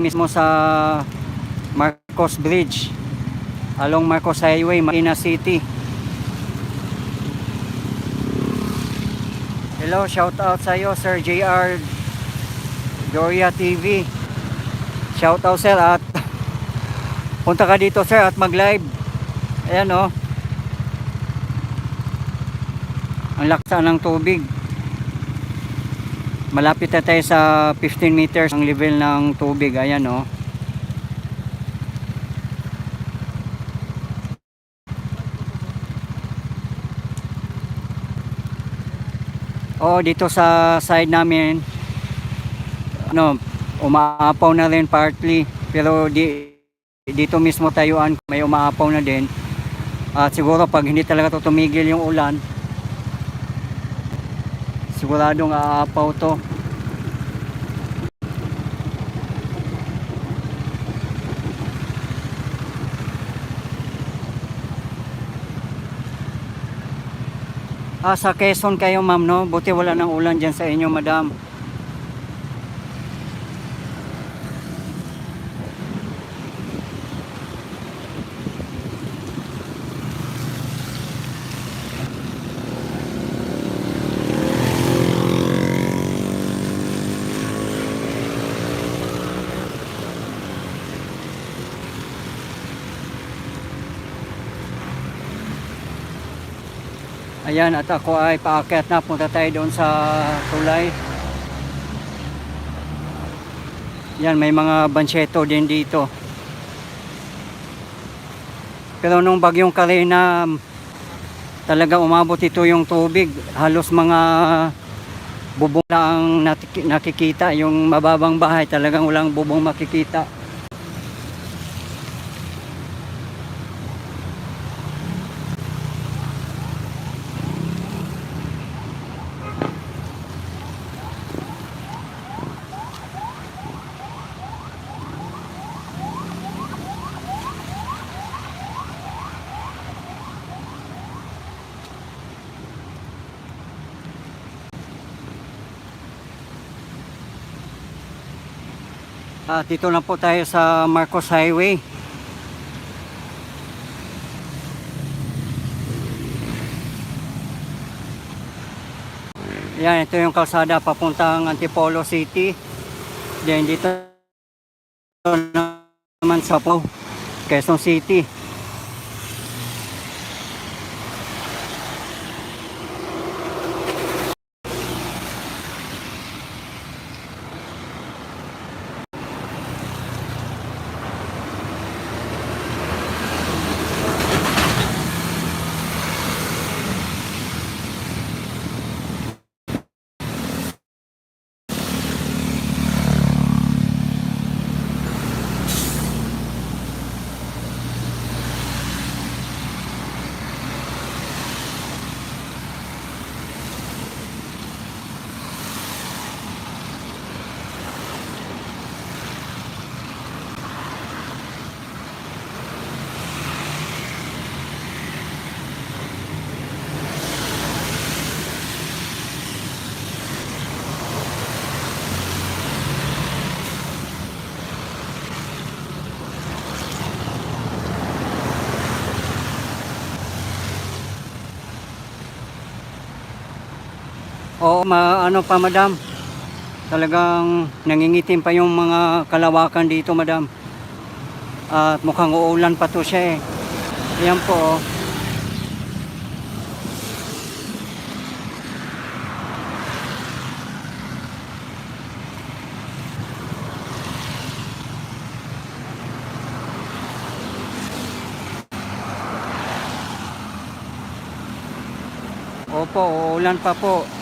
mismo sa Marcos Bridge along Marcos Highway, Marina City. Hello, shout out sa iyo Sir JR Doria TV. Shout out sir, at punta ka dito sir at mag live. Ayan oh, ang laksa ng tubig. Malapit na tayo sa 15 meters ang level ng tubig. Ayan oh. Oh, dito sa side namin ano, umaapaw na rin partly, pero dito mismo tayuan may umaapaw na din. At siguro pag hindi talaga tumigil yung ulan, siguradong aapaw to. Sa Quezon kayo ma'am no? Buti wala nang ulan dyan sa inyo madam. Ayan, at ako ay paakyat na. Punta tayo doon sa tulay. Yan, may mga banseto din dito. Pero nung bagyong Karina, talaga umabot ito yung tubig. Halos mga bubong lang nakikita. Yung mababang bahay talagang walang bubong makikita. At dito na po tayo sa Marcos Highway. Yan, ito yung kalsada papuntang Antipolo City. Then dito naman sa Quezon City. Oo, ano pa madam, talagang nangingitim pa yung mga kalawakan dito madam. At mukhang uulan pa to siya eh. Ayan po oh. Opo, uulan pa po.